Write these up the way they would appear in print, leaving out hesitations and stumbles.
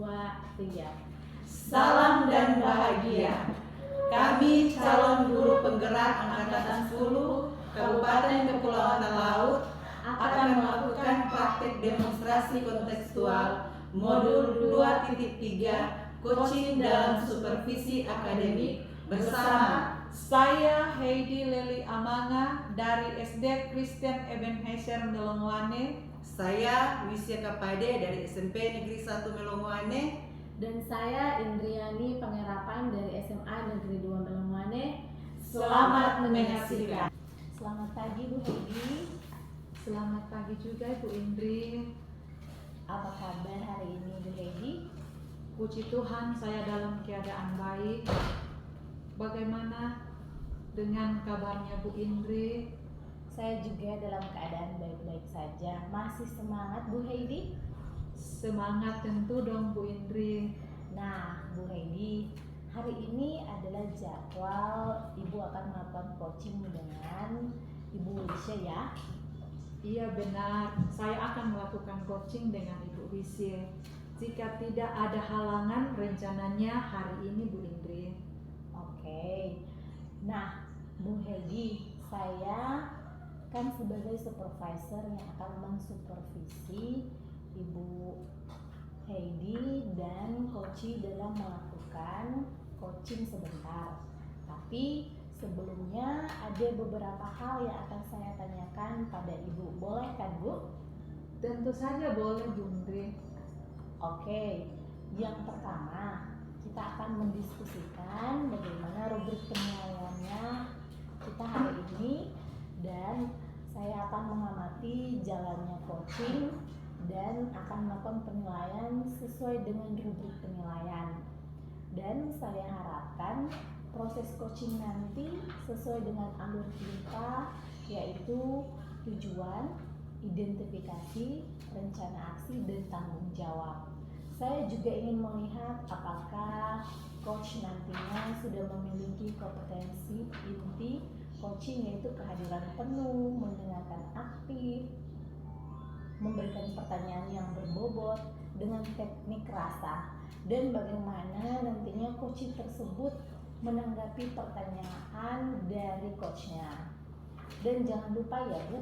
2, 3. Salam dan bahagia. Kami calon guru penggerak Angkatan 10 Kabupaten Kepulauan Talaut akan melakukan praktik demonstrasi kontekstual modul 2.3 coaching dalam supervisi akademik bersama saya Heidi Leli Amanga dari SD Kristen Ebenezer Melongoane. Saya Wisya Kapade dari SMP Negeri 1 Melongoane. Dan saya Indriani Pangerapan dari SMA Negeri 2 Melongoane. Selamat menyaksikan. Selamat pagi Bu Heidi. Selamat pagi juga Bu Indri. Apa kabar hari ini Bu Heidi? Puji Tuhan saya dalam keadaan baik. Bagaimana dengan kabarnya Bu Indri? Saya juga dalam keadaan baik-baik saja. Masih semangat Bu Heidi? Semangat tentu dong Bu Indri. Nah Bu Heidi, hari ini adalah jadwal Ibu akan melakukan coaching dengan Ibu Wisya ya? Iya benar, saya akan melakukan coaching dengan Ibu Wisya. Jika tidak ada halangan rencananya hari ini Bu Indri. Oke. Nah Bu Heidi, saya kan sebagai supervisor yang akan mensupervisi Ibu Heidi dan coaching dalam melakukan coaching sebentar. Tapi sebelumnya ada beberapa hal yang akan saya tanyakan pada Ibu. Boleh kan Bu? Tentu saja boleh Bu Indri. Oke, yang pertama kita akan mendiskusikan bagaimana rubrik penilaiannya kita hari ini, dan saya akan mengamati jalannya coaching dan akan melakukan penilaian sesuai dengan rubrik penilaian. Dan saya harapkan proses coaching nanti sesuai dengan alur kita, yaitu tujuan, identifikasi, rencana aksi, dan tanggung jawab. Saya juga ingin melihat apakah coach nantinya sudah memiliki kompetensi inti coaching, yaitu kehadiran penuh, mendengarkan aktif, memberikan pertanyaan yang berbobot dengan teknik rasa, dan bagaimana nantinya coaching tersebut menanggapi pertanyaan dari coachnya. Dan jangan lupa ya Bu,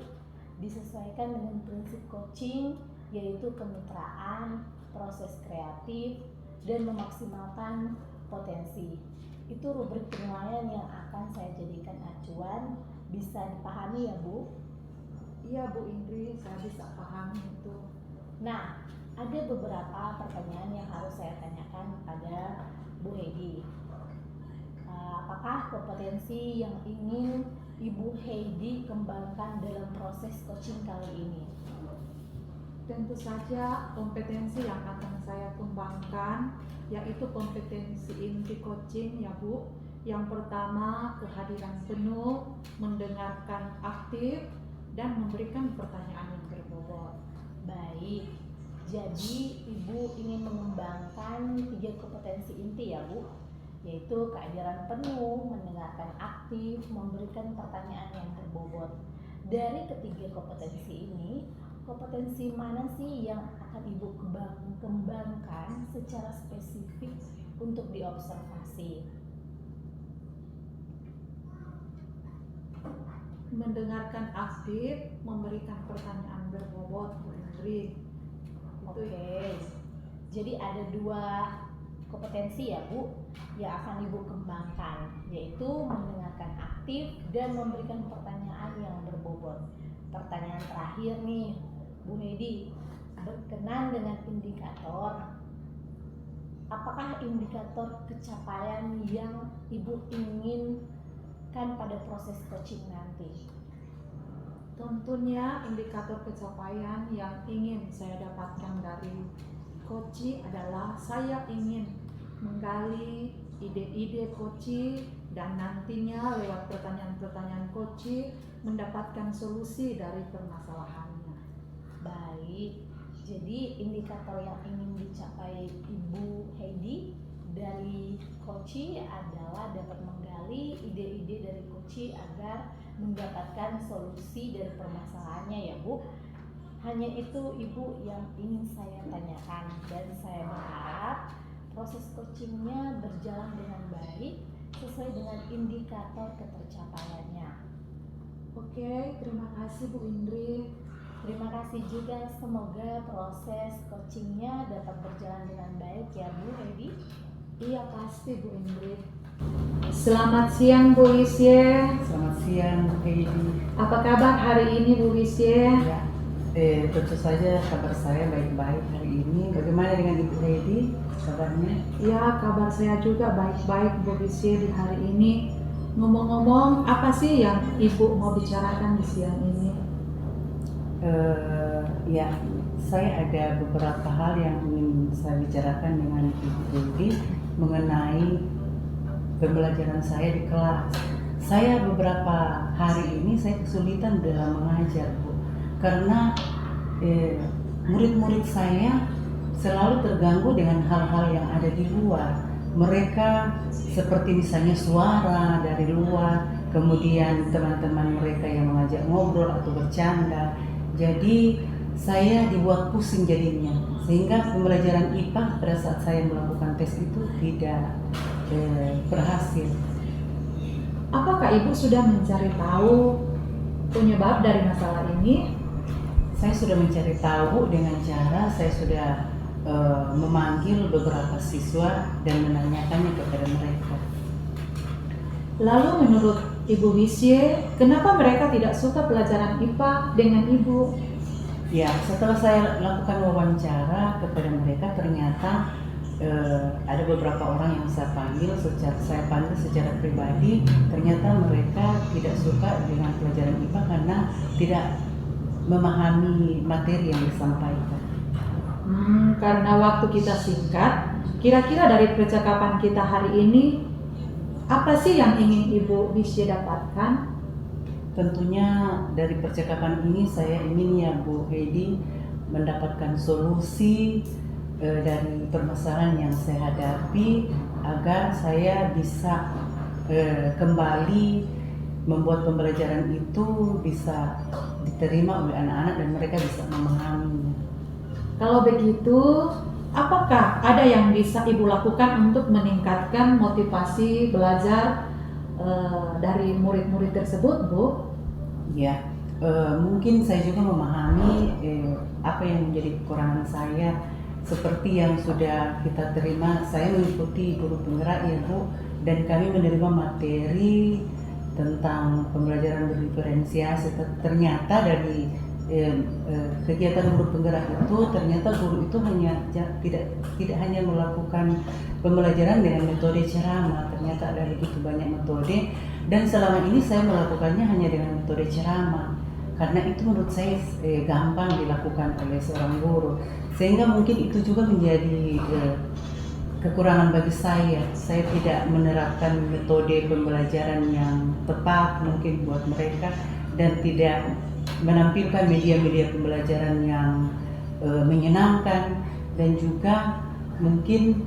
disesuaikan dengan prinsip coaching, yaitu kemitraan, proses kreatif, dan memaksimalkan potensi. Itu rubrik penilaian yang akan saya jadikan acuan. Bisa dipahami ya Bu? Iya Bu Indri, saya bisa pahami itu. Nah, ada beberapa pertanyaan yang harus saya tanyakan pada Bu Heidi. Apakah kompetensi yang ingin Ibu Heidi kembangkan dalam proses coaching kali ini? Tentu saja kompetensi yang akan saya kembangkan yaitu kompetensi inti coaching ya Bu. Yang pertama, kehadiran penuh, mendengarkan aktif, dan memberikan pertanyaan yang berbobot. Baik, jadi Ibu ingin mengembangkan 3 kompetensi inti ya Bu, yaitu kehadiran penuh, mendengarkan aktif, memberikan pertanyaan yang berbobot. Dari ketiga kompetensi ini, kompetensi mana sih yang akan Ibu kembangkan secara spesifik untuk diobservasi? Mendengarkan aktif, memberikan pertanyaan berbobot Bu Indri. Oke, jadi ada 2 kompetensi ya Bu yang akan Ibu kembangkan, yaitu mendengarkan aktif dan memberikan pertanyaan yang berbobot. Pertanyaan terakhir nih Bu Heidi, berkenan dengan indikator. Apakah indikator pencapaian yang Ibu inginkan pada proses coaching nanti? Tentunya indikator pencapaian yang ingin saya dapatkan dari coaching adalah saya ingin menggali ide-ide coaching dan nantinya lewat pertanyaan-pertanyaan coaching mendapatkan solusi dari permasalahannya. Baik, jadi indikator yang ingin dicapai Ibu Heidi dari coaching adalah dapat menggali ide-ide dari coaching agar mendapatkan solusi dari permasalahannya ya Bu. Hanya itu Ibu yang ingin saya tanyakan, dan saya berharap proses coachingnya berjalan dengan baik sesuai dengan indikator ketercapaiannya. Oke, terima kasih Bu Indri. Terima kasih juga, semoga proses coachingnya dapat berjalan dengan baik ya Bu Heidi. Iya pasti Bu Indri. Selamat siang Bu Wisye. Selamat siang Bu Heidi. Apa kabar hari ini Bu Wisye? Ya, tentu saja kabar saya baik-baik hari ini. Bagaimana dengan Ibu Heidi kabarnya? Ya, kabar saya juga baik-baik Bu Wisye di hari ini. Ngomong-ngomong, apa sih yang Ibu mau bicarakan di siang ini? Ya, saya ada beberapa hal yang ingin saya bicarakan dengan Ibu Heidi mengenai pembelajaran saya di kelas. Saya beberapa hari ini saya kesulitan dalam mengajar, Bu, karena murid-murid saya selalu terganggu dengan hal-hal yang ada di luar. Mereka seperti misalnya suara dari luar, kemudian teman-teman mereka yang mengajak ngobrol atau bercanda. Jadi saya dibuat pusing jadinya, sehingga pembelajaran IPA pada saat saya melakukan tes itu tidak berhasil. Apakah Ibu sudah mencari tahu penyebab dari masalah ini? Saya sudah mencari tahu dengan cara saya sudah memanggil beberapa siswa dan menanyakannya kepada mereka. Lalu menurut Ibu Wisye, kenapa mereka tidak suka pelajaran IPA dengan Ibu? Ya, setelah saya lakukan wawancara kepada mereka, ternyata ada beberapa orang yang saya panggil secara pribadi. Ternyata mereka tidak suka dengan pelajaran IPA karena tidak memahami materi yang disampaikan. Karena waktu kita singkat, kira-kira dari percakapan kita hari ini, apa sih yang ingin Ibu Wisye dapatkan? Tentunya dari percakapan ini saya ingin ya Bu Heidi mendapatkan solusi dari permasalahan yang saya hadapi agar saya bisa kembali membuat pembelajaran itu bisa diterima oleh anak-anak dan mereka bisa memahaminya. Kalau begitu, apakah ada yang bisa Ibu lakukan untuk meningkatkan motivasi belajar dari murid-murid tersebut, Bu? Ya, mungkin saya juga memahami apa yang menjadi kekurangan saya. Seperti yang sudah kita terima, saya mengikuti guru penggerak ya Bu, dan kami menerima materi tentang pembelajaran berdiferensiasi. Ternyata dari kegiatan guru penggerak itu, ternyata guru itu tidak hanya melakukan pembelajaran dengan metode ceramah. Ternyata ada begitu banyak metode, dan selama ini saya melakukannya hanya dengan metode ceramah karena itu menurut saya gampang dilakukan oleh seorang guru, sehingga mungkin itu juga menjadi kekurangan bagi saya. Saya tidak menerapkan metode pembelajaran yang tepat mungkin buat mereka dan tidak menampilkan media-media pembelajaran yang menyenangkan, dan juga mungkin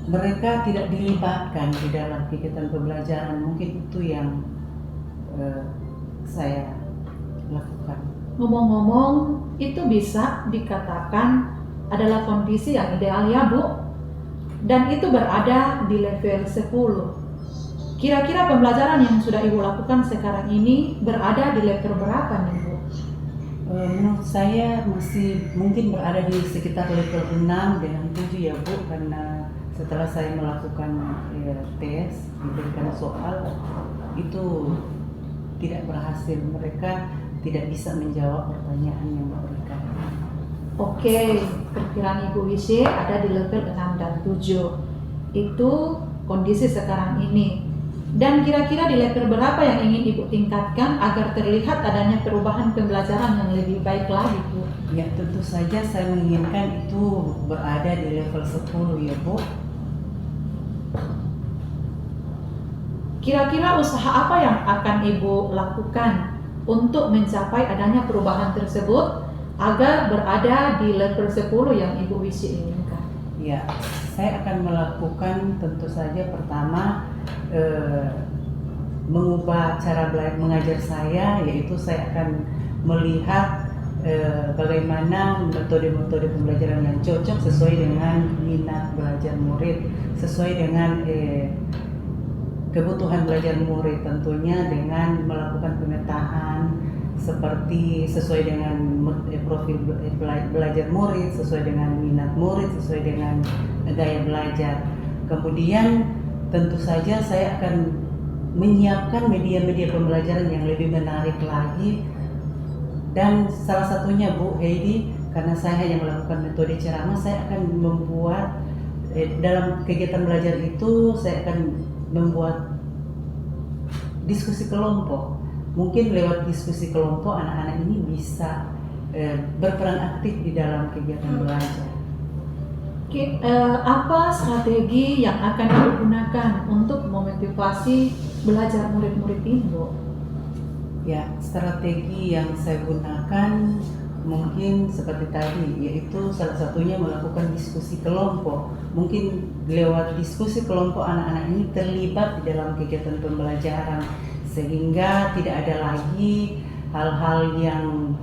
mereka tidak dilibatkan di dalam kegiatan pembelajaran. Mungkin itu yang saya lakukan. Ngomong-ngomong, itu bisa dikatakan adalah kondisi yang ideal ya Bu, dan itu berada di level 10. Kira-kira pembelajaran yang sudah Ibu lakukan sekarang ini berada di level berapa nih Bu? Menurut saya masih mungkin berada di sekitar level 6 dengan 7 ya Bu, karena setelah saya melakukan tes, diberikan soal, itu tidak berhasil. Mereka tidak bisa menjawab pertanyaan yang diberikan. Oke, perkiraan Ibu Wisye ada di level 6 dan 7. Itu kondisi sekarang ini. Dan kira-kira di level berapa yang ingin Ibu tingkatkan agar terlihat adanya perubahan pembelajaran yang lebih baik lagi, Bu? Ya, tentu saja saya menginginkan itu berada di level 10 ya Bu. Kira-kira usaha apa yang akan Ibu lakukan untuk mencapai adanya perubahan tersebut agar berada di level 10 yang Ibu Wisye inginkan? Ya, saya akan melakukan tentu saja pertama mengubah cara mengajar saya, yaitu saya akan melihat bagaimana metode-metode pembelajaran yang cocok sesuai dengan minat belajar murid, sesuai dengan kebutuhan belajar murid, tentunya dengan melakukan pemetaan seperti sesuai dengan profil belajar murid, sesuai dengan minat murid, sesuai dengan gaya belajar. Kemudian tentu saja saya akan menyiapkan media-media pembelajaran yang lebih menarik lagi, dan salah satunya Bu Heidi, karena saya hanya melakukan metode ceramah, saya akan membuat dalam kegiatan belajar itu saya akan membuat diskusi kelompok. Mungkin lewat diskusi kelompok anak-anak ini bisa berperan aktif di dalam kegiatan belajar. Apa strategi yang akan digunakan untuk memotivasi belajar murid-murid ini, Bu? Ya, strategi yang saya gunakan mungkin seperti tadi, yaitu salah satunya melakukan diskusi kelompok. Mungkin lewat diskusi kelompok anak-anak ini terlibat di dalam kegiatan pembelajaran, sehingga tidak ada lagi hal-hal yang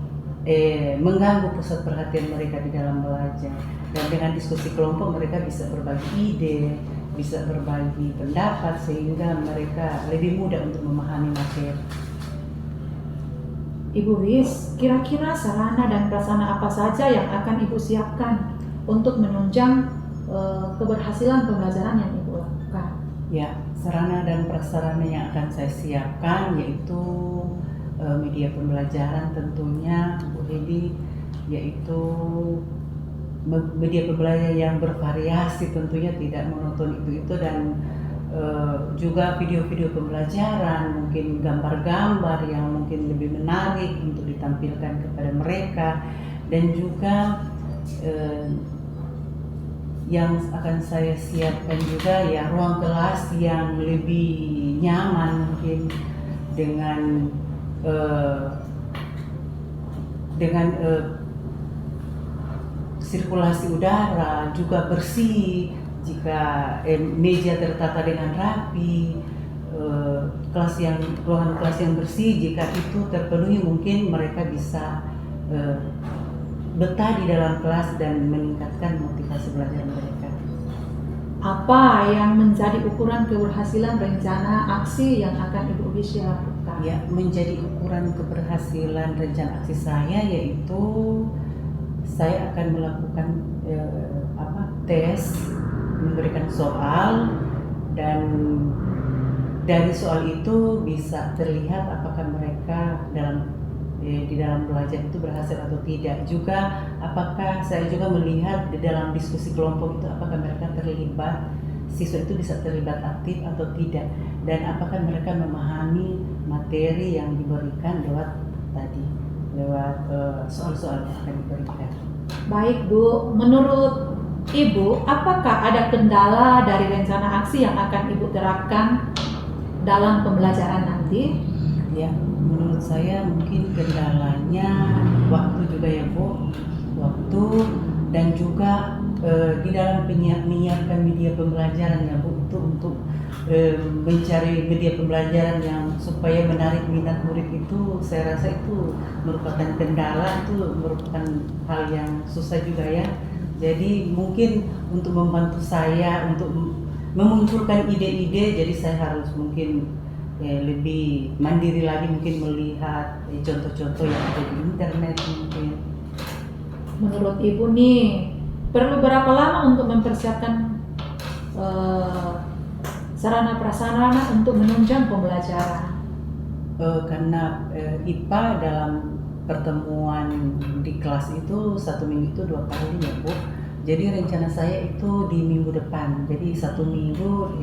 mengganggu pusat perhatian mereka di dalam belajar. Dan dengan diskusi kelompok mereka bisa berbagi ide, bisa berbagi pendapat, sehingga mereka lebih mudah untuk memahami materi. Ibu Wis, kira-kira sarana dan prasarana apa saja yang akan Ibu siapkan untuk menunjang keberhasilan pembelajaran yang Ibu lakukan? Ya, sarana dan prasarana yang akan saya siapkan yaitu media pembelajaran tentunya Bu Hedi, yaitu media pembelajaran yang bervariasi, tentunya tidak monoton itu dan juga video-video pembelajaran, mungkin gambar-gambar yang mungkin lebih menarik untuk ditampilkan kepada mereka, dan juga yang akan saya siapkan juga ya ruang kelas yang lebih nyaman, mungkin dengan sirkulasi udara, juga bersih, jika meja tertata dengan rapi, ruangan kelas yang bersih, jika itu terpenuhi mungkin mereka bisa betah di dalam kelas dan meningkatkan motivasi belajar mereka. Apa yang menjadi ukuran keberhasilan rencana aksi yang akan Ibu Wis lakukan? Ya, menjadi ukuran keberhasilan rencana aksi saya yaitu saya akan melakukan tes, memberikan soal, dan dari soal itu bisa terlihat apakah mereka di dalam belajar itu berhasil atau tidak. Juga apakah saya juga melihat di dalam diskusi kelompok itu apakah mereka terlibat, siswa itu bisa terlibat aktif atau tidak, dan apakah mereka memahami materi yang diberikan lewat soal-soal yang akan diberikan. Baik Bu, menurut Ibu, apakah ada kendala dari rencana aksi yang akan Ibu terapkan dalam pembelajaran nanti? Ya, menurut saya mungkin kendalanya waktu juga ya Bu, waktu, dan juga di dalam menyiapkan media pembelajaran ya Bu, itu untuk mencari media pembelajaran yang supaya menarik minat murid itu saya rasa itu merupakan kendala, itu merupakan hal yang susah juga ya. Jadi mungkin untuk membantu saya untuk memunculkan ide-ide, jadi saya harus mungkin lebih mandiri lagi, mungkin melihat contoh-contoh yang ada di internet mungkin. Menurut Ibu nih, perlu berapa lama untuk mempersiapkan sarana prasarana untuk menunjang pembelajaran? Karena IPA dalam pertemuan di kelas itu 1 minggu itu 2 kali ya Bu. Jadi rencana saya itu di minggu depan. Jadi 1 minggu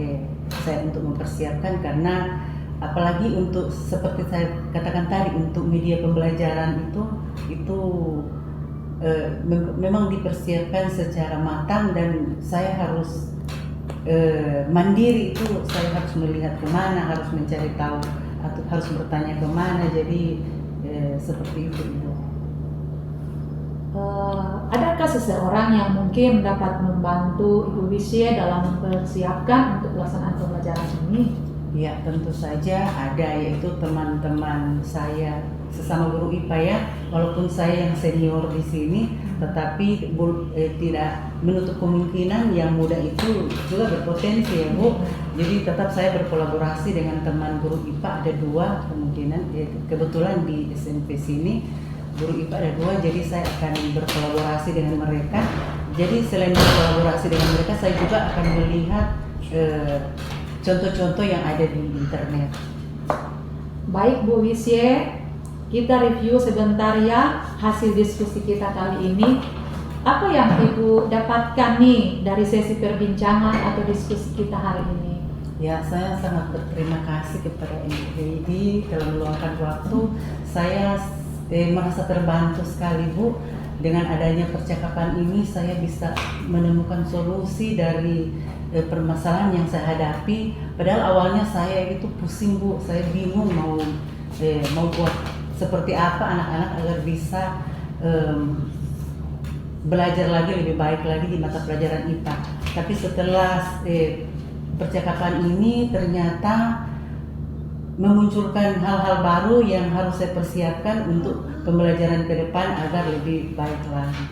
saya untuk mempersiapkan, karena apalagi untuk seperti saya katakan tadi, untuk media pembelajaran itu memang dipersiapkan secara matang, dan saya harus mandiri, itu saya harus melihat kemana, harus mencari tahu atau harus bertanya kemana, jadi seperti itu Ibu. Adakah seseorang yang mungkin dapat membantu Ibu Wis dalam mempersiapkan untuk pelaksanaan pembelajaran ini? Ya, tentu saja ada, yaitu teman-teman saya sesama guru IPA ya, walaupun saya yang senior di sini, tetapi tidak menutup kemungkinan yang muda itu juga berpotensi ya Bu. Jadi tetap saya berkolaborasi dengan teman guru IPA, ada 2 kemungkinan, kebetulan di SMP sini guru IPA ada 2, jadi saya akan berkolaborasi dengan mereka. Jadi selain berkolaborasi dengan mereka, saya juga akan melihat contoh-contoh yang ada di internet. Baik Bu Wisye, kita review sebentar ya hasil diskusi kita kali ini. Apa yang Ibu dapatkan nih dari sesi perbincangan atau diskusi kita hari ini? Ya, saya sangat berterima kasih kepada Ibu Heidi telah meluangkan waktu. Saya merasa terbantu sekali Bu. Dengan adanya percakapan ini saya bisa menemukan solusi dari permasalahan yang saya hadapi. Padahal awalnya saya itu pusing Bu, saya bingung mau buat seperti apa anak-anak agar bisa belajar lagi lebih baik lagi di mata pelajaran IPA. Tapi setelah percakapan ini ternyata memunculkan hal-hal baru yang harus saya persiapkan untuk pembelajaran ke depan agar lebih baik lagi.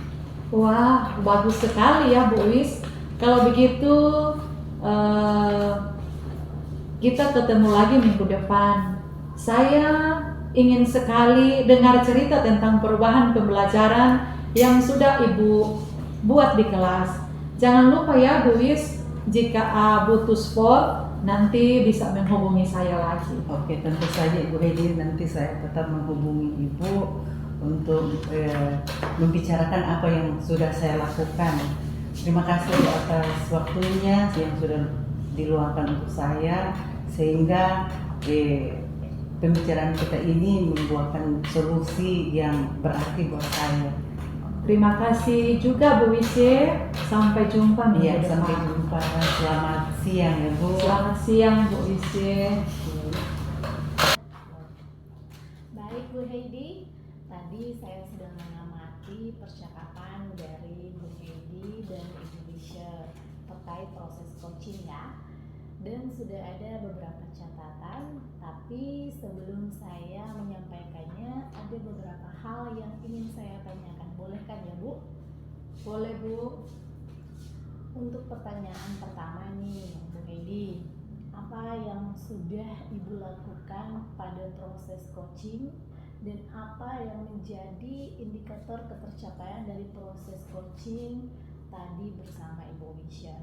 Wah, bagus sekali ya Bu Wis. Kalau begitu kita ketemu lagi minggu depan. Saya ingin sekali dengar cerita tentang perubahan pembelajaran yang sudah Ibu buat di kelas. Jangan lupa ya Bu Wis, jika butuh support nanti bisa menghubungi saya lagi. Oke, tentu saja Ibu Heidi, nanti saya tetap menghubungi Ibu untuk membicarakan apa yang sudah saya lakukan. Terima kasih atas waktunya yang sudah diluangkan untuk saya, sehingga pembicaraan kita ini membuahkan solusi yang berarti buat saya. Terima kasih juga Bu Wisye. Sampai jumpa minggu Ya, depan. sampai jumpa. Selamat siang ya Bu. Selamat siang Bu Wisye. Baik Bu Heidi, tadi saya sudah mengamati percakapan dari Bu Heidi dan Ibu Wisye terkait proses coaching ya. Dan sudah ada beberapa catatan, tapi sebelum saya menyampaikannya ada beberapa hal yang ingin saya tanyakan. Boleh kan ya Bu? Boleh Bu. Untuk pertanyaan pertama nih Bu Heidi, apa yang sudah Ibu lakukan pada proses coaching dan apa yang menjadi indikator ketercapaian dari proses coaching tadi bersama Ibu Wisya?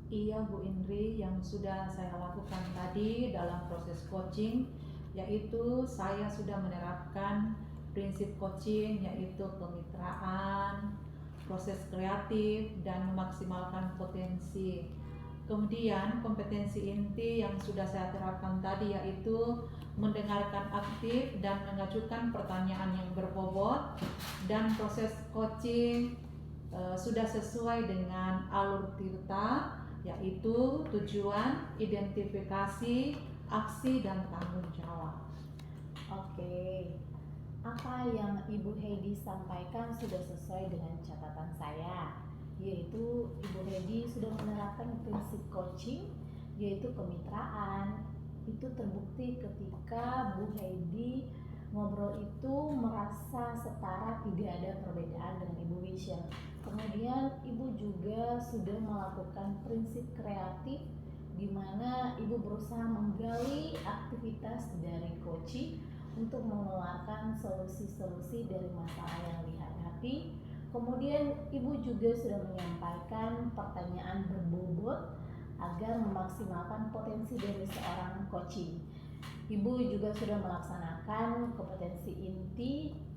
Iya Bu Indri, yang sudah saya lakukan tadi dalam proses coaching yaitu saya sudah menerapkan prinsip coaching yaitu kemitraan, proses kreatif, dan memaksimalkan potensi. Kemudian kompetensi inti yang sudah saya terapkan tadi yaitu mendengarkan aktif dan mengajukan pertanyaan yang berbobot, dan proses coaching sudah sesuai dengan alur Tirta yaitu tujuan, identifikasi, aksi, dan tanggung jawab. Oke, apa yang Ibu Heidi sampaikan sudah sesuai dengan catatan saya, yaitu Ibu Heidi sudah menerapkan prinsip coaching yaitu kemitraan. Itu terbukti ketika Bu Heidi ngobrol itu merasa setara, tidak ada perbedaan dengan Ibu Wisya. Kemudian Ibu juga sudah melakukan prinsip kreatif di mana Ibu berusaha menggali aktivitas dari coaching untuk mengeluarkan solusi-solusi dari masalah yang dihadapi. Kemudian Ibu juga sudah menyampaikan pertanyaan berbobot agar memaksimalkan potensi dari seorang coaching. Ibu juga sudah melaksanakan kompetensi inti.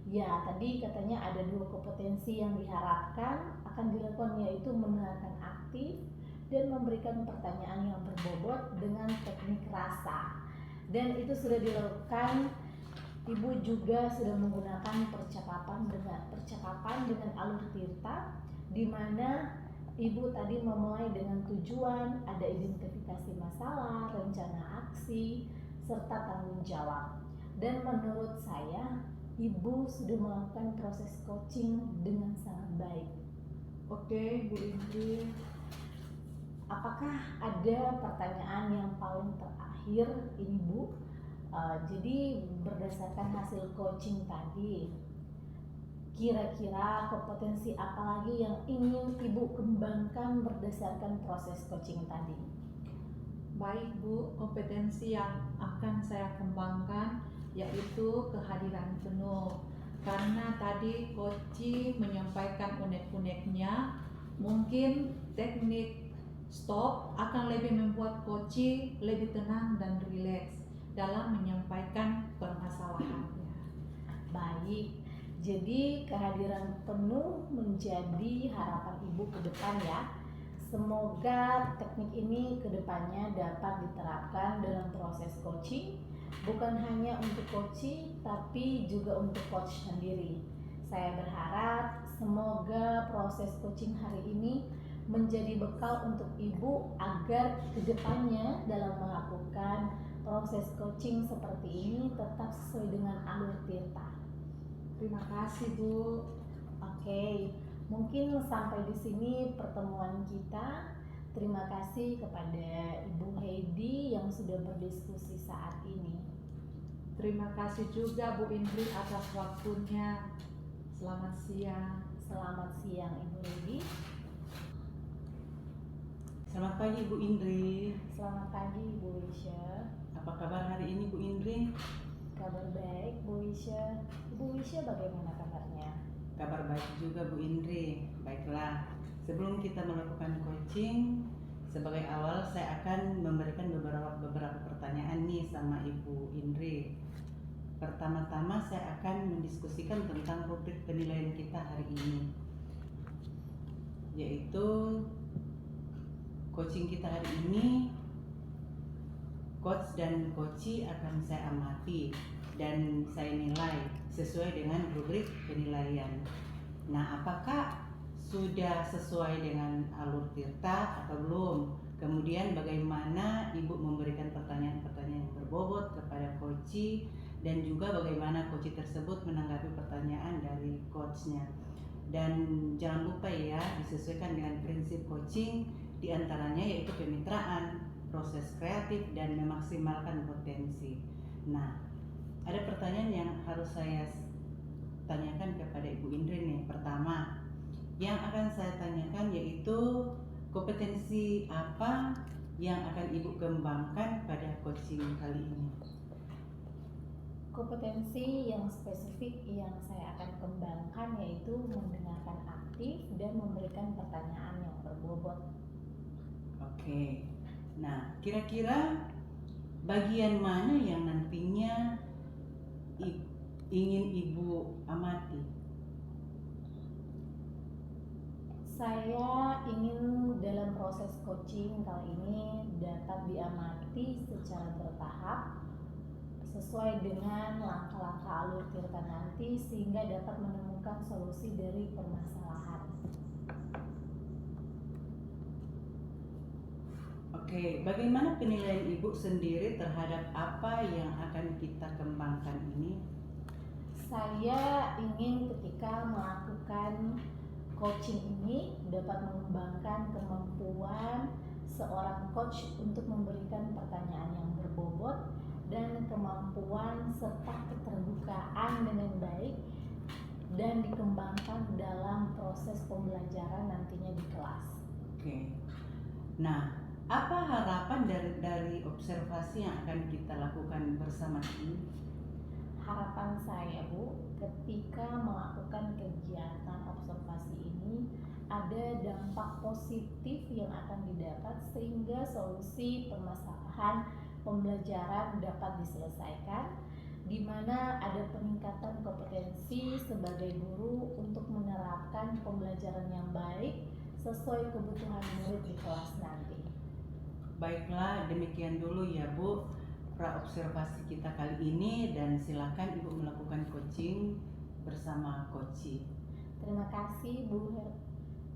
Ya, tadi katanya ada 2 kompetensi yang diharapkan akan dilakukan, yaitu mendengarkan aktif dan memberikan pertanyaan yang berbobot dengan teknik rasa. Dan itu sudah dilakukan. Ibu juga sudah menggunakan percakapan dengan alur Tirta, di mana Ibu tadi memulai dengan tujuan, ada identifikasi masalah, rencana aksi, serta tanggung jawab. Dan menurut saya, Ibu sudah melakukan proses coaching dengan sangat baik. Oke, Bu Indri. Apakah ada pertanyaan yang paling terakhir ini Bu? Jadi berdasarkan hasil coaching tadi, kira-kira kompetensi apa lagi yang ingin Ibu kembangkan berdasarkan proses coaching tadi? Baik Bu, kompetensi yang akan saya kembangkan yaitu kehadiran penuh. Karena tadi coaching menyampaikan unek-uneknya, mungkin teknik stop akan lebih membuat coaching lebih tenang dan rileks dalam menyampaikan permasalahannya. Baik, jadi kehadiran penuh menjadi harapan Ibu ke depan ya. Semoga teknik ini ke depannya dapat diterapkan dalam proses coaching, bukan hanya untuk coaching tapi juga untuk coach sendiri. Saya berharap semoga proses coaching hari ini menjadi bekal untuk Ibu agar ke depannya dalam melakukan proses coaching seperti ini tetap sesuai dengan alur Tirta. Terima kasih Bu. Oke, mungkin sampai di sini pertemuan kita. Terima kasih kepada Ibu Heidi yang sudah berdiskusi saat ini. Terima kasih juga Bu Indri atas waktunya. Selamat siang. Selamat siang Ibu Heidi. Selamat pagi Bu Indri. Selamat pagi Ibu Wisya. Apa kabar hari ini Bu Indri? Kabar baik Bu Wisya. Ibu Wisya bagaimana kabarnya? Kabar baik juga Bu Indri. Baiklah, sebelum kita melakukan coaching, sebagai awal saya akan memberikan beberapa pertanyaan nih sama Ibu Indri. Pertama-tama saya akan mendiskusikan tentang rubrik penilaian kita hari ini, yaitu coaching kita hari ini. Coach dan coachee akan saya amati dan saya nilai sesuai dengan rubrik penilaian. Nah, apakah sudah sesuai dengan alur Tirta atau belum? Kemudian bagaimana Ibu memberikan pertanyaan-pertanyaan yang berbobot kepada coachee dan juga bagaimana coachee tersebut menanggapi pertanyaan dari coachnya. Dan jangan lupa ya, disesuaikan dengan prinsip coaching, diantaranya yaitu kemitraan, proses kreatif, dan memaksimalkan potensi. Nah, ada pertanyaan yang harus saya tanyakan kepada Ibu Indri nih. Pertama, yang akan saya tanyakan yaitu kompetensi apa yang akan Ibu kembangkan pada coaching kali ini? Kompetensi yang spesifik yang saya akan kembangkan yaitu mendengarkan aktif dan memberikan pertanyaan yang berbobot. Oke. Nah, kira-kira bagian mana yang nantinya ingin Ibu amati? Saya ingin dalam proses coaching kali ini dapat diamati secara bertahap sesuai dengan langkah-langkah alur Tirta nanti sehingga dapat menemukan solusi dari permasalahan. Oke, bagaimana penilaian Ibu sendiri terhadap apa yang akan kita kembangkan ini? Saya ingin ketika melakukan coaching ini dapat mengembangkan kemampuan seorang coach untuk memberikan pertanyaan yang berbobot dan kemampuan serta keterbukaan dengan baik dan dikembangkan dalam proses pembelajaran nantinya di kelas. Oke. Nah, apa harapan dari observasi yang akan kita lakukan bersama ini? Harapan saya Bu, ketika melakukan kegiatan observasi ini ada dampak positif yang akan didapat sehingga solusi permasalahan pembelajaran dapat diselesaikan, di mana ada peningkatan kompetensi sebagai guru untuk menerapkan pembelajaran yang baik sesuai kebutuhan murid di kelas nanti. Baiklah, demikian dulu ya Bu pra-observasi kita kali ini, dan silakan Ibu melakukan coaching bersama coachee. Terima kasih Bu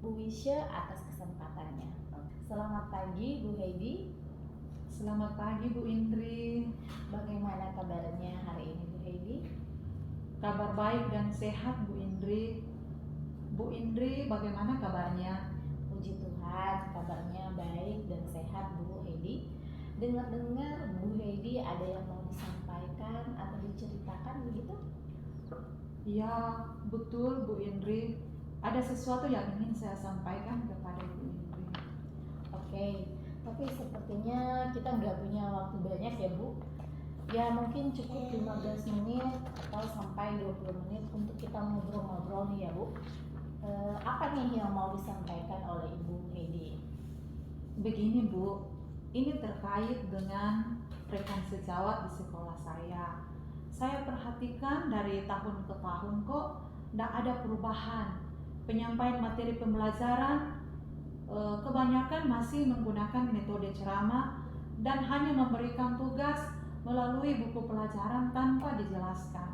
Wisya atas kesempatannya. Selamat pagi Bu Heidi. Selamat pagi Bu Indri. Bagaimana kabarnya hari ini Bu Heidi? Kabar baik dan sehat Bu Indri. Bu Indri, bagaimana kabarnya? Puji Tuhan, kabarnya baik dan sehat Bu Heidi. Dengar-dengar Bu Heidi ada yang mau disampaikan atau diceritakan begitu? Ya, betul Bu Indri. Ada sesuatu yang ingin saya sampaikan kepada Bu Indri. Oke, tapi sepertinya kita nggak punya waktu banyak ya Bu. Ya mungkin cukup 15 menit atau sampai 20 menit untuk kita ngobrol-ngobrol nih ya Bu. Apa nih yang mau disampaikan oleh Ibu Heidi? Begini Bu, ini terkait dengan rekan sejawat di sekolah saya. Saya perhatikan dari tahun ke tahun kok tidak ada perubahan. Penyampaian materi pembelajaran kebanyakan masih menggunakan metode ceramah dan hanya memberikan tugas melalui buku pelajaran tanpa dijelaskan.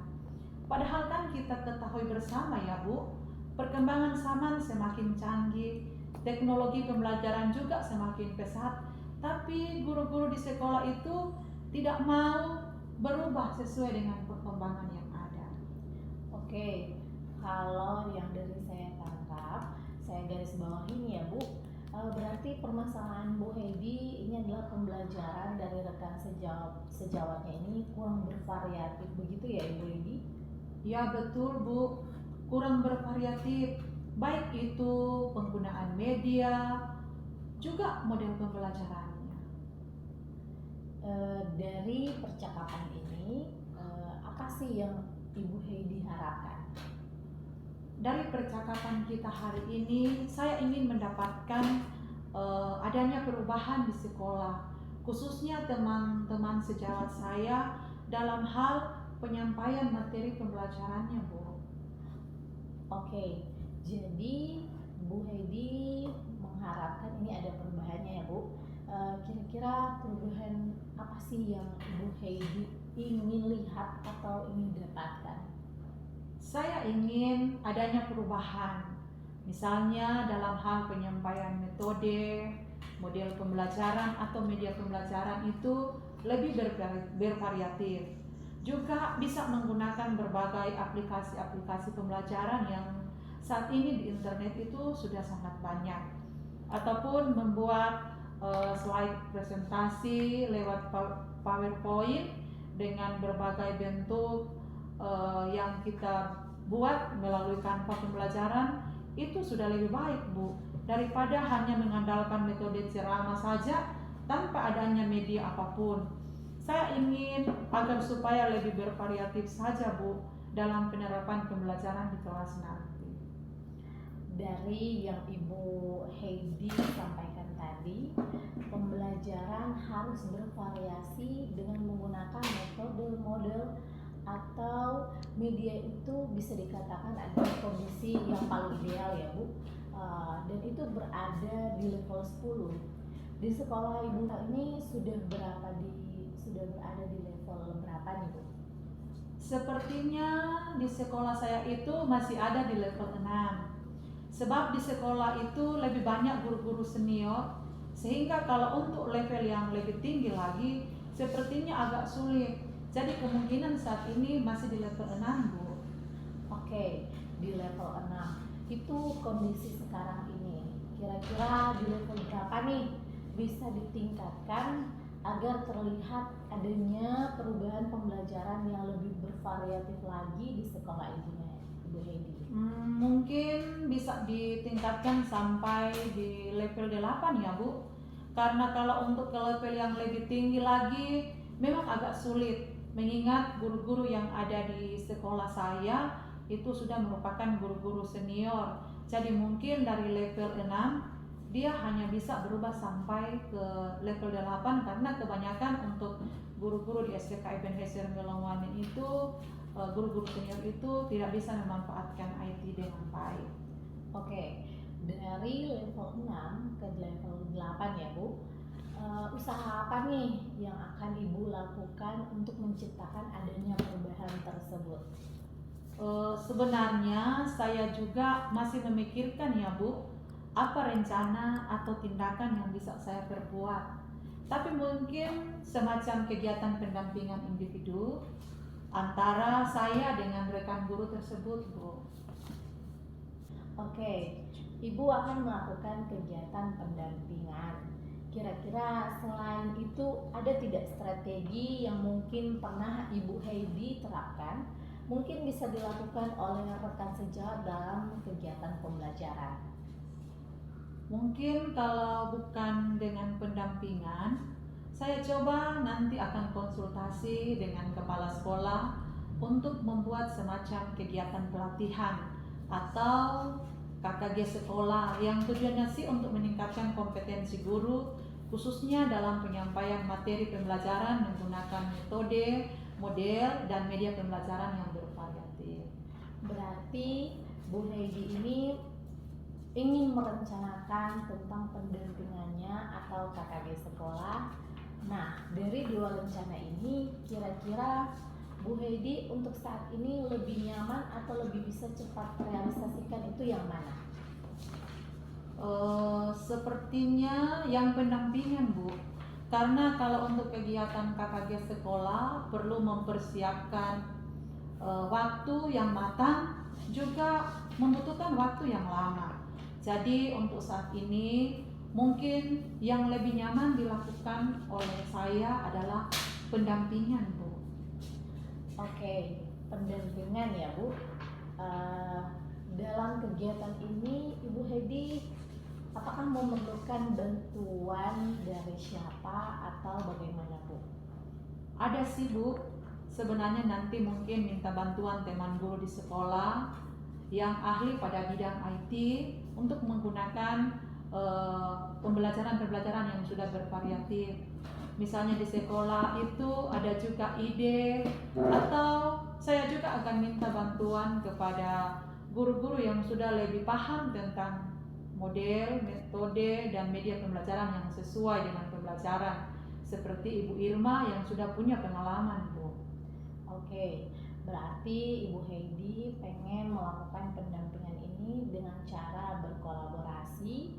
Padahal kan kita ketahui bersama ya Bu, perkembangan zaman semakin canggih, teknologi pembelajaran juga semakin pesat, tapi guru-guru di sekolah itu tidak mau berubah sesuai dengan perkembangan yang ada. Oke, kalau yang dari saya tangkap, saya garis bawahi nih ya Bu, berarti permasalahan Bu Heidi ini adalah pembelajaran dari rekan sejawatnya ini kurang bervariatif begitu ya Ibu Heidi? Ya betul Bu, kurang bervariatif, baik itu penggunaan media, juga model pembelajarannya. Dari percakapan ini, apa sih yang Ibu Heidi harapkan? Dari percakapan kita hari ini, saya ingin mendapatkan adanya perubahan di sekolah, khususnya teman-teman sejawat saya dalam hal penyampaian materi pembelajarannya, Bu. Oke, jadi Bu Heidi mengharapkan ini ada perubahannya ya Bu. Kira-kira perubahan apa sih yang Ibu Heidi ingin lihat atau ingin dapatkan? Saya ingin adanya perubahan, misalnya dalam hal penyampaian metode, model pembelajaran atau media pembelajaran itu lebih bervariatif. Juga bisa menggunakan berbagai aplikasi-aplikasi pembelajaran yang saat ini di internet itu sudah sangat banyak. Ataupun membuat slide presentasi lewat PowerPoint dengan berbagai bentuk yang kita buat melalui kanvas pembelajaran itu sudah lebih baik Bu, daripada hanya mengandalkan metode ceramah saja tanpa adanya media apapun. Saya ingin agar supaya lebih bervariatif saja Bu dalam penerapan pembelajaran di kelas nanti. Dari yang Ibu Heidi sampaikan tadi, pembelajaran harus bervariasi dengan menggunakan metode, model, atau media itu bisa dikatakan adalah kondisi yang paling ideal ya Bu, dan itu berada di level 10. Di sekolah Ibu ini sudah berada di level berapa nih Bu? Sepertinya di sekolah saya itu masih ada di level 6. Sebab di sekolah itu lebih banyak guru-guru senior, sehingga kalau untuk level yang lebih tinggi lagi sepertinya agak sulit. Jadi kemungkinan saat ini masih di level 6 Bu. Oke, di level 6. Itu kondisi sekarang ini. Kira-kira di level berapa nih bisa ditingkatkan agar terlihat adanya perubahan pembelajaran yang lebih bervariatif lagi di sekolah Ibu Heidi? Mungkin bisa ditingkatkan sampai di level 8 ya Bu. Karena kalau untuk ke level yang lebih tinggi lagi memang agak sulit, mengingat guru-guru yang ada di sekolah saya itu sudah merupakan guru-guru senior. Jadi mungkin dari level 6 dia hanya bisa berubah sampai ke level 8 karena kebanyakan untuk guru-guru di SDK Ebenezer Melongwane itu guru-guru senior itu tidak bisa memanfaatkan IT dengan baik. Oke, dari level 6 ke level 8 ya Bu, usaha apa nih yang akan Ibu lakukan untuk menciptakan adanya perubahan tersebut? Sebenarnya saya juga masih memikirkan ya Bu, apa rencana atau tindakan yang bisa saya perbuat. Tapi mungkin semacam kegiatan pendampingan individu antara saya dengan rekan guru tersebut Bu. Oke, Ibu akan melakukan kegiatan pendampingan. Kira-kira selain itu ada tidak strategi yang mungkin pernah Ibu Heidi terapkan, mungkin bisa dilakukan oleh rekan sejawat dalam kegiatan pembelajaran? Mungkin kalau bukan dengan pendampingan, saya coba nanti akan konsultasi dengan kepala sekolah untuk membuat semacam kegiatan pelatihan atau KKG sekolah yang tujuannya sih untuk meningkatkan kompetensi guru khususnya dalam penyampaian materi pembelajaran menggunakan metode, model, dan media pembelajaran yang bervariatif. Berarti Bu Heidi ini ingin merencanakan tentang pendampingannya atau KKG sekolah. Nah, dari dua rencana ini, kira-kira Bu Heidi untuk saat ini lebih nyaman atau lebih bisa cepat realisasikan itu yang mana? Sepertinya yang pendampingan, Bu. Karena kalau untuk kegiatan KKG sekolah perlu mempersiapkan waktu yang matang, juga membutuhkan waktu yang lama. Jadi untuk saat ini mungkin yang lebih nyaman dilakukan oleh saya adalah pendampingan, Bu. Oke, pendampingan ya Bu. Dalam kegiatan ini Ibu Heidi apakah memerlukan bantuan dari siapa atau bagaimana Bu? Ada sih, Bu. Sebenarnya nanti mungkin minta bantuan teman guru di sekolah yang ahli pada bidang IT untuk menggunakan pembelajaran-pembelajaran yang sudah bervariatif. Misalnya di sekolah itu ada juga ide, atau saya juga akan minta bantuan kepada guru-guru yang sudah lebih paham tentang model, metode, dan media pembelajaran yang sesuai dengan pembelajaran, seperti Ibu Irma yang sudah punya pengalaman, Bu. Oke, berarti Ibu Heidi pengen melakukan pendampingan ini dengan cara berkolaborasi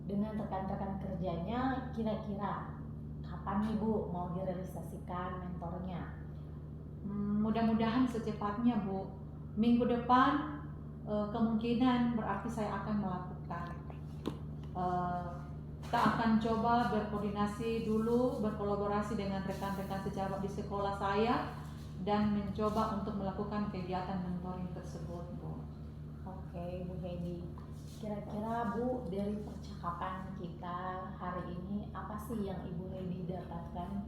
dengan rekan-rekan kerjanya. Kira-kira kapan nih Bu mau direalisasikan mentornya? Mudah-mudahan secepatnya, Bu. Minggu depan kemungkinan berarti saya akan melakukan. Kita akan coba berkoordinasi dulu, berkolaborasi dengan rekan-rekan sejawat di sekolah saya dan mencoba untuk melakukan kegiatan mentoring tersebut, Bu. Oke, Bu Heidi. Kira-kira Bu, dari percakapan kita hari ini apa sih yang Ibu Heidi dapatkan?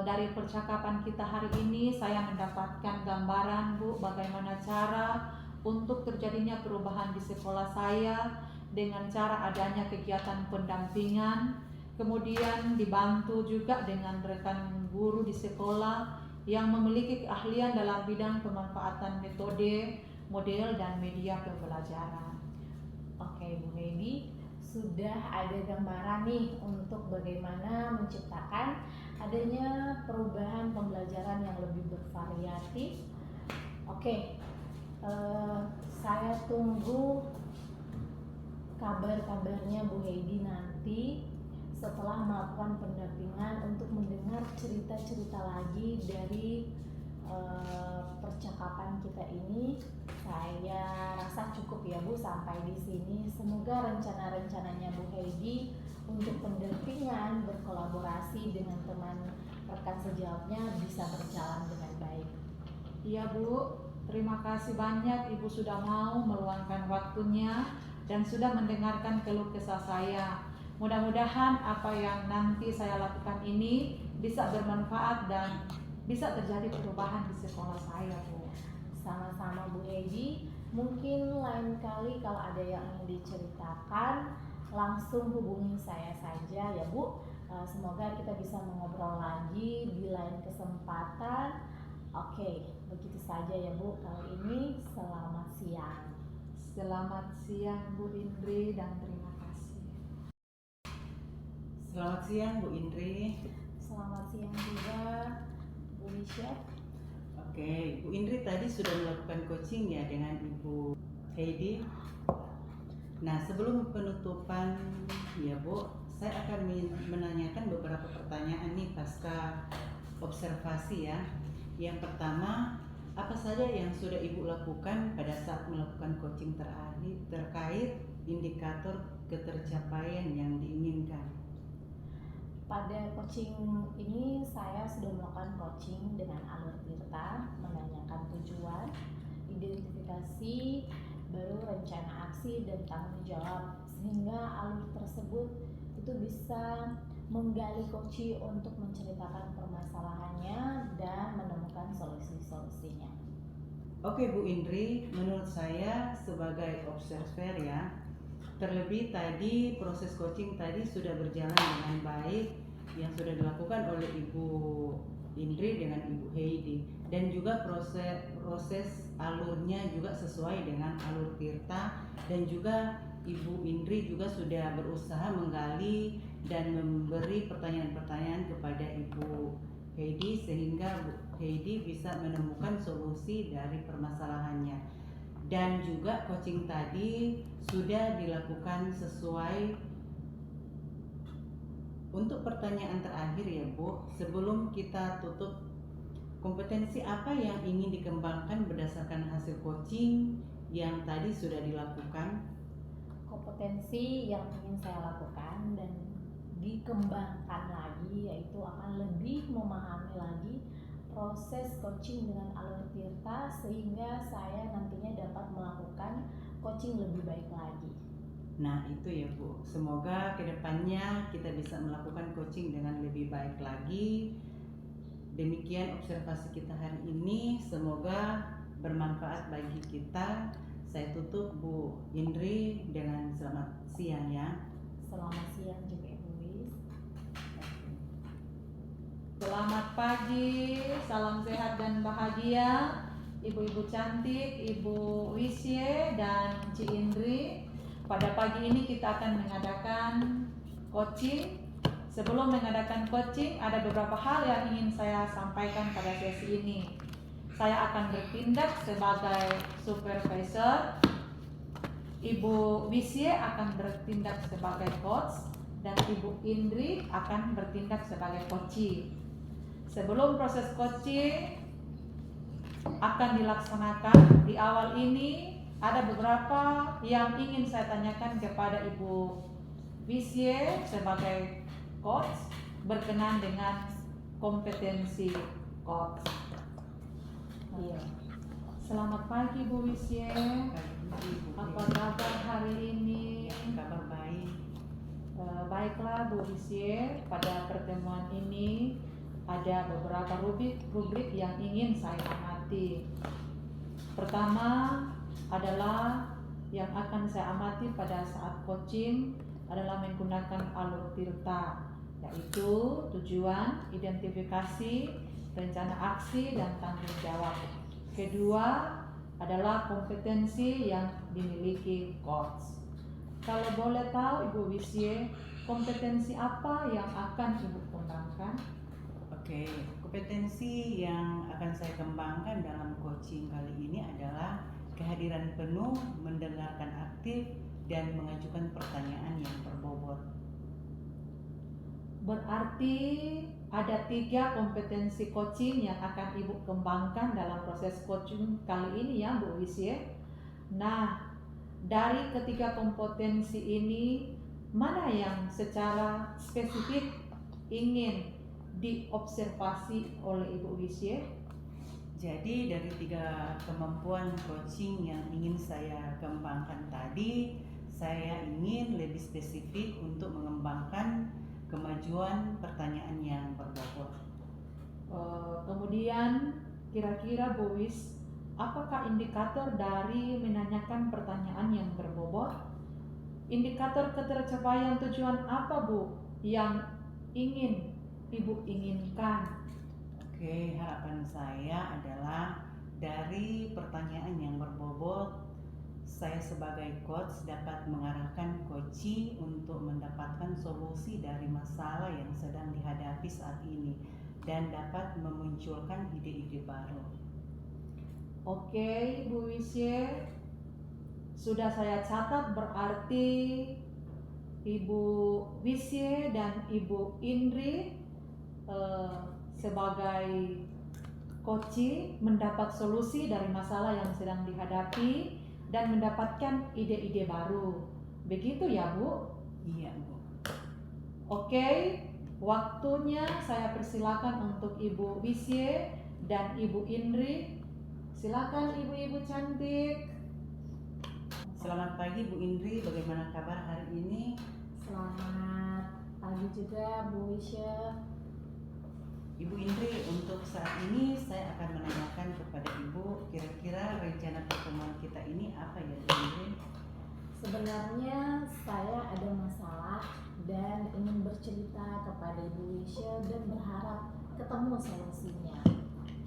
Dari percakapan kita hari ini saya mendapatkan gambaran, Bu, bagaimana cara untuk terjadinya perubahan di sekolah saya dengan cara adanya kegiatan pendampingan, kemudian dibantu juga dengan rekan guru di sekolah yang memiliki keahlian dalam bidang pemanfaatan metode, model, dan media pembelajaran. Oke, Bu Heidi, sudah ada gambaran nih untuk bagaimana menciptakan adanya perubahan pembelajaran yang lebih bervariatif. Oke, saya tunggu kabar-kabarnya Bu Heidi nanti setelah melakukan pendampingan untuk mendengar cerita-cerita lagi dari percakapan kita ini. Saya rasa cukup ya Bu sampai di sini. Semoga rencana-rencananya Bu Heidi untuk pendampingan berkolaborasi dengan teman rekan sejawatnya bisa berjalan dengan baik. Iya, Bu, terima kasih banyak Ibu sudah mau meluangkan waktunya dan sudah mendengarkan keluh kesah saya. Mudah-mudahan apa yang nanti saya lakukan ini bisa bermanfaat dan bisa terjadi perubahan di sekolah saya, Bu. Sama-sama Bu Heidi. Mungkin lain kali kalau ada yang ingin diceritakan langsung hubungi saya saja ya Bu. Semoga kita bisa mengobrol lagi di lain kesempatan. Oke, begitu saja ya Bu kali ini. Selamat siang. Selamat siang, Bu Indri, dan terima kasih. Selamat siang Bu Indri. Selamat siang juga Bu Lisha. Oke, Bu Indri tadi sudah melakukan coaching ya dengan Ibu Heidi. Nah, sebelum penutupan ya Bu, saya akan menanyakan beberapa pertanyaan nih pasca observasi ya. Yang pertama, apa saja yang sudah Ibu lakukan pada saat melakukan coaching terakhir terkait indikator ketercapaian yang diinginkan? Pada coaching ini saya sudah melakukan coaching dengan alur tirta, menanyakan tujuan, identifikasi, baru rencana aksi dan tanggung jawab, sehingga alur tersebut itu bisa menggali coach untuk menceritakan permasalahannya dan menemukan solusi-solusinya. Oke Bu Indri, menurut saya sebagai observer ya, terlebih tadi proses coaching tadi sudah berjalan dengan baik yang sudah dilakukan oleh Ibu Indri dengan Ibu Heidi, dan juga proses alurnya juga sesuai dengan alur tirta, dan juga Ibu Indri juga sudah berusaha menggali dan memberi pertanyaan-pertanyaan kepada Ibu Heidi sehingga Bu Heidi bisa menemukan solusi dari permasalahannya. Dan juga coaching tadi sudah dilakukan sesuai. Untuk pertanyaan terakhir ya Bu, sebelum kita tutup, kompetensi apa yang ingin dikembangkan berdasarkan hasil coaching yang tadi sudah dilakukan? Kompetensi yang ingin saya lakukan dan dikembangkan lagi yaitu akan lebih memahami lagi proses coaching dengan alur tirta sehingga saya nantinya dapat melakukan coaching lebih baik lagi. Nah itu ya Bu, semoga kedepannya kita bisa melakukan coaching dengan lebih baik lagi. Demikian observasi kita hari ini, semoga bermanfaat bagi kita. Saya tutup Bu Indri dengan selamat siang ya. Selamat siang juga Ibu Wis. Selamat pagi, salam sehat dan bahagia ibu-ibu cantik, Ibu Wisye dan Ci Indri. Pada pagi ini kita akan mengadakan coaching. Sebelum mengadakan coaching, ada beberapa hal yang ingin saya sampaikan pada sesi ini. Saya akan bertindak sebagai supervisor, Ibu Wisye akan bertindak sebagai coach, dan Ibu Indri akan bertindak sebagai coachee. Sebelum proses coaching akan dilaksanakan, di awal ini ada beberapa yang ingin saya tanyakan kepada Ibu Wisye sebagai coach berkenaan dengan kompetensi coach. Iya. Selamat pagi Bu Wisye. Apa kabar hari ini? Kabar baik. Baiklah Bu Wisye, pada pertemuan ini ada beberapa rubrik yang ingin saya amati. Pertama adalah yang akan saya amati pada saat coaching adalah menggunakan alur tirta, yaitu tujuan, identifikasi, rencana aksi, dan tanggung jawab. Kedua adalah kompetensi yang dimiliki coach. Kalau boleh tahu Ibu Wisye, kompetensi apa yang akan Ibu kembangkan? Oke, kompetensi yang akan saya kembangkan dalam coaching kali ini adalah kehadiran penuh, mendengarkan aktif, dan mengajukan pertanyaan yang berbobot. Berarti ada 3 kompetensi coaching yang akan Ibu kembangkan dalam proses coaching kali ini ya Bu Wisye. Nah, dari ketiga kompetensi ini, mana yang secara spesifik ingin diobservasi oleh Ibu Wisye? Jadi dari 3 kemampuan coaching yang ingin saya kembangkan tadi, saya ingin lebih spesifik untuk mengembangkan kemajuan pertanyaan yang berbobot. Kemudian kira-kira Bu Wis, apakah indikator dari menanyakan pertanyaan yang berbobot? Indikator ketercapaian tujuan apa Bu yang ingin Ibu inginkan? Oke, harapan saya adalah dari pertanyaan yang berbobot, saya sebagai coach dapat mengarahkan coachee untuk mendapatkan solusi dari masalah yang sedang dihadapi saat ini dan dapat memunculkan ide-ide baru. Oke, Bu Wisye, sudah saya catat, berarti Ibu Wisye dan Ibu Indri sebagai Koci mendapat solusi dari masalah yang sedang dihadapi dan mendapatkan ide-ide baru. Begitu ya, Bu? Iya, Bu. Oke, waktunya saya persilakan untuk Ibu Wisye dan Ibu Indri. Silakan ibu-ibu cantik. Selamat pagi Bu Indri, bagaimana kabar hari ini? Selamat pagi juga Bu Wisya. Ibu Indri, untuk saat ini saya akan menanyakan kepada Ibu, kira-kira rencana pertemuan kita ini apa ya Bu Indri? Sebenarnya saya ada masalah dan ingin bercerita kepada Ibu Wisya dan berharap ketemu solusinya.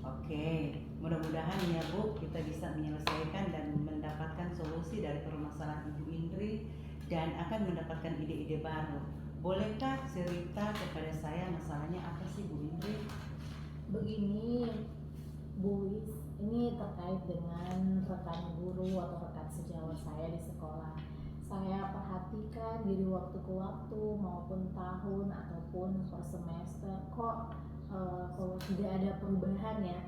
Oke, mudah-mudahan ya Bu, kita bisa menyelesaikan dan mendapatkan solusi dari permasalahan Ibu Indri dan akan mendapatkan ide-ide baru. Bolehkah cerita kepada saya masalahnya apa sih Bu Indri? Begini Bu Wis, ini terkait dengan rekan guru atau rekan sejawat saya di sekolah. Saya perhatikan dari waktu ke waktu maupun tahun ataupun per semester kok kalau tidak ada perubahan ya,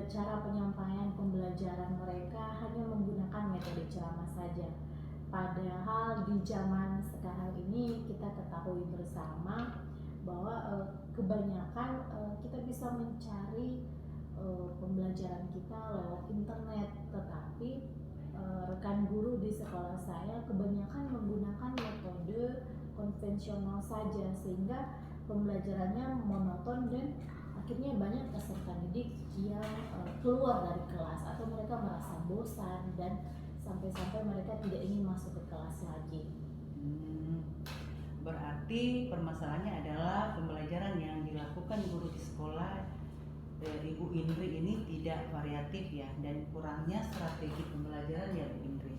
cara penyampaian pembelajaran mereka hanya menggunakan metode ceramah saja. Padahal di zaman sekarang ini kita ketahui bersama bahwa kebanyakan kita bisa mencari pembelajaran kita lewat internet, tetapi rekan guru di sekolah saya kebanyakan menggunakan metode konvensional saja sehingga pembelajarannya monoton dan akhirnya banyak peserta didik yang keluar dari kelas atau mereka merasa bosan dan sampai-sampai mereka tidak ingin masuk ke kelas lagi. Berarti permasalahannya adalah pembelajaran yang dilakukan guru di sekolah Ibu Indri ini tidak variatif ya, dan kurangnya strategi pembelajaran ya Bu Indri.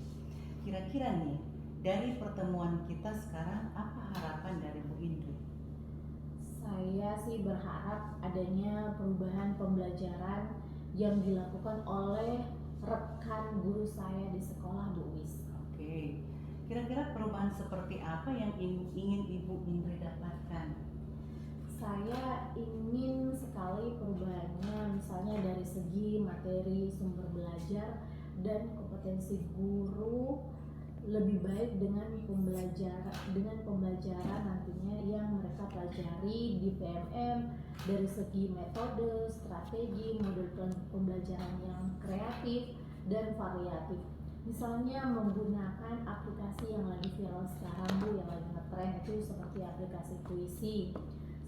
Kira-kira nih, dari pertemuan kita sekarang apa harapan dari Bu Indri? Saya sih berharap adanya perubahan pembelajaran yang dilakukan oleh rekan guru saya di sekolah Bu Wis. Oke, kira-kira perubahan seperti apa yang ingin Ibu Indri dapatkan? Saya ingin sekali perubahannya misalnya dari segi materi sumber belajar dan kompetensi guru lebih baik dengan pembelajaran nantinya yang mereka pelajari di PMM dari segi metode, strategi, model pembelajaran yang kreatif dan variatif. Misalnya menggunakan aplikasi yang lagi viral sekarang Bu, yang lagi ngetren itu seperti aplikasi Puisi,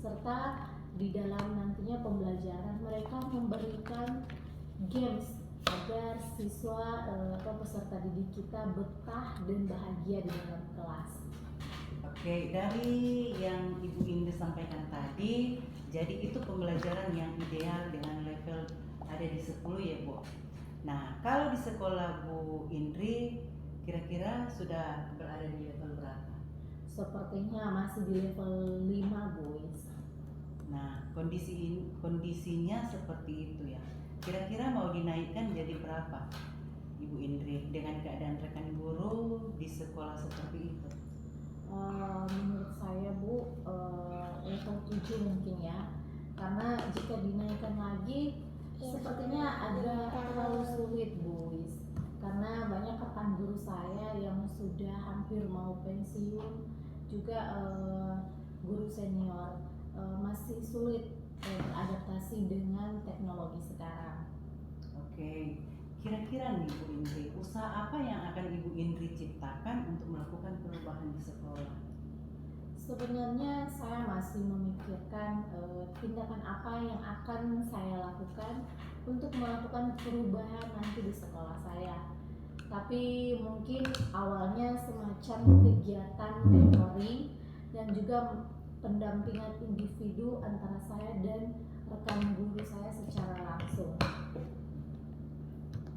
serta di dalam nantinya pembelajaran mereka memberikan games agar siswa atau peserta didik kita betah dan bahagia di dalam kelas. Oke, dari yang Ibu Indri sampaikan tadi, jadi itu pembelajaran yang ideal dengan level ada di 10 ya Bu. Nah, kalau di sekolah Bu Indri, kira-kira sudah berada di level berapa? Sepertinya masih di level 5 Bu. Nah, kondisinya seperti itu ya. Kira-kira mau dinaikkan jadi berapa, Ibu Indri, dengan keadaan rekan guru di sekolah seperti itu? Menurut saya Bu, level 7 mungkin ya. Karena jika dinaikkan lagi sepertinya agak terlalu sulit Bu. Karena banyak rekan guru saya yang sudah hampir mau pensiun, juga guru senior masih sulit beradaptasi dengan teknologi sekarang. Oke, kira-kira nih Bu Indri, usaha apa yang akan Ibu Indri ciptakan untuk melakukan perubahan di sekolah? Sebenarnya saya masih memikirkan tindakan apa yang akan saya lakukan untuk melakukan perubahan nanti di sekolah saya. Tapi mungkin awalnya semacam kegiatan mentoring dan juga pendampingan individu antara saya dan rekan guru saya secara langsung.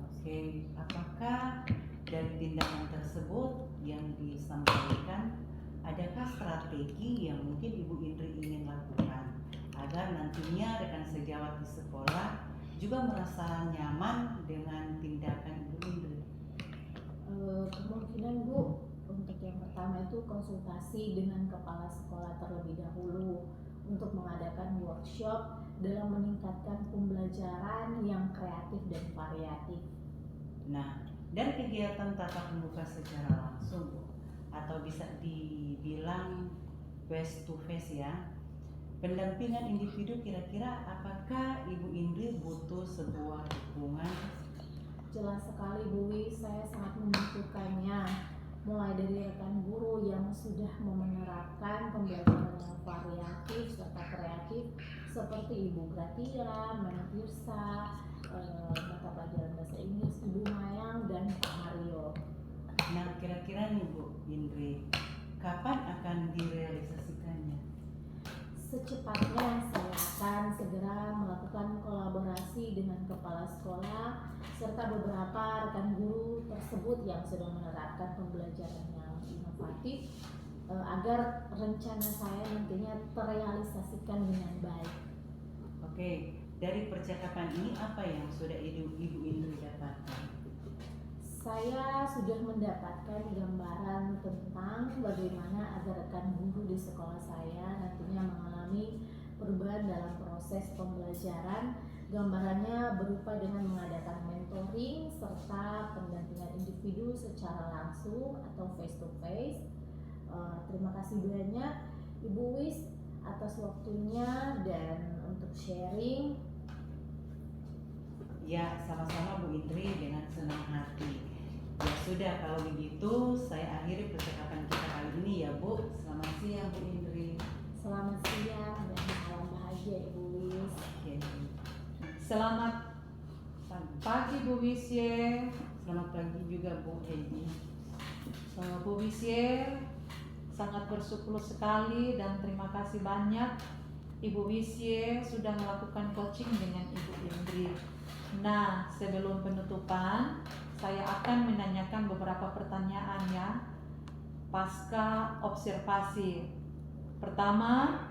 Oke, apakah dari tindakan tersebut yang disampaikan, adakah strategi yang mungkin Ibu Indri ingin lakukan agar nantinya rekan sejawat di sekolah juga merasa nyaman dengan tindakan Ibu Indri? Kemungkinan Bu, untuk yang pertama itu konsultasi dengan kepala sekolah terlebih dahulu untuk mengadakan workshop dalam meningkatkan pembelajaran yang kreatif dan variatif. Nah, dari kegiatan tatap muka secara langsung, Bu, atau bisa dibilang face to face ya, pendampingan individu, kira-kira apakah Ibu Indri butuh sebuah dukungan? Jelas sekali Bu Wis, saya sangat membutuhkannya. Mulai dari rekan guru yang sudah menerapkan pembelajaran yang variatif serta kreatif seperti Ibu Gratia, Mbak Tirsa, mata pelajaran bahasa Inggris Ibu Mayang dan Pak Mario. Nah, kira-kira nih Bu Indri, kapan akan direalisasikannya? Secepatnya saya akan segera melakukan kolaborasi dengan kepala sekolah serta beberapa rekan guru tersebut yang sudah menerapkan pembelajaran yang inovatif agar rencana saya nantinya terrealisasikan dengan baik. Oke, dari percakapan ini apa yang sudah Ibu Indri dapatkan? Saya sudah mendapatkan gambaran tentang bagaimana agar rekan guru di sekolah saya nantinya mengalami perubahan dalam proses pembelajaran. Gambarannya berupa dengan mengadakan mentoring serta pendampingan individu secara langsung atau face to face. Terima kasih banyak Ibu Wis atas waktunya dan untuk sharing. Ya, sama-sama Bu Indri, dengan senang hati. Ya sudah, kalau begitu saya akhiri percakapan kita kali ini ya Bu. Selamat siang Bu Indri. Selamat siang dan malam bahagia Ibu Wis. Oke. Selamat pagi Bu Wisye. Selamat pagi juga Bu Edi. Bu Wisye, sangat bersyukur sekali dan terima kasih banyak Ibu Wisye sudah melakukan coaching dengan Ibu Indri. Nah, sebelum penutupan, saya akan menanyakan beberapa pertanyaan ya, pasca observasi. Pertama,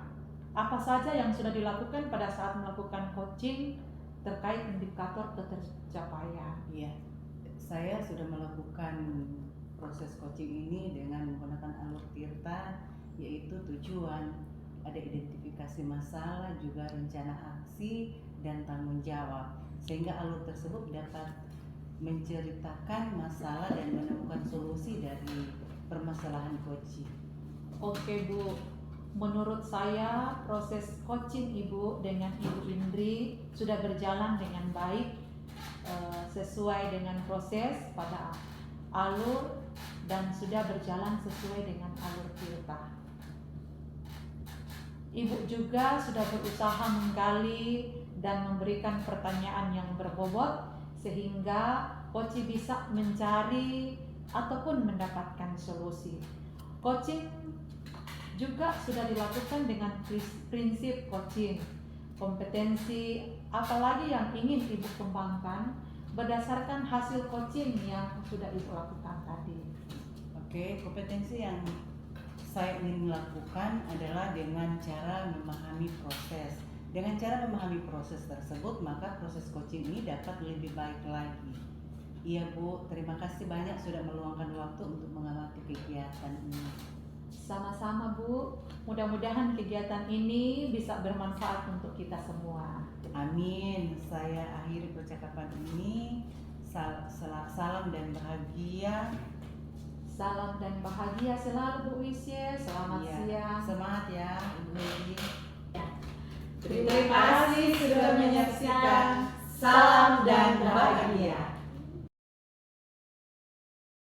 apa saja yang sudah dilakukan pada saat melakukan coaching terkait indikator ketercapaian? Iya, saya sudah melakukan proses coaching ini dengan menggunakan alur Tirta, yaitu tujuan, ada identifikasi masalah, juga rencana aksi dan tanggung jawab, sehingga alur tersebut dapat menceritakan masalah dan menemukan solusi dari permasalahan coaching. Oke Bu, menurut saya proses coaching Ibu dengan Ibu Indri sudah berjalan dengan baik, sesuai dengan proses pada alur dan sudah berjalan sesuai dengan alur Tirta. Ibu juga sudah berusaha menggali dan memberikan pertanyaan yang berbobot sehingga coach bisa mencari ataupun mendapatkan solusi. Coaching juga sudah dilakukan dengan prinsip coaching, kompetensi apalagi yang ingin Ibu kembangkan berdasarkan hasil coaching yang sudah Ibu lakukan tadi. Oke, kompetensi yang saya ingin lakukan adalah dengan cara memahami proses. Dengan cara memahami proses tersebut, maka proses coaching ini dapat lebih baik lagi. Iya Bu, terima kasih banyak sudah meluangkan waktu untuk mengamati kegiatan ini. Sama-sama Bu, mudah-mudahan kegiatan ini bisa bermanfaat untuk kita semua. Amin. Saya akhiri percakapan ini. Salam dan bahagia. Salam dan bahagia selalu Bu Wisye. Selamat siang. Semangat ya Ibu Edi. Terima kasih sudah menyaksikan. Salam dan bahagia.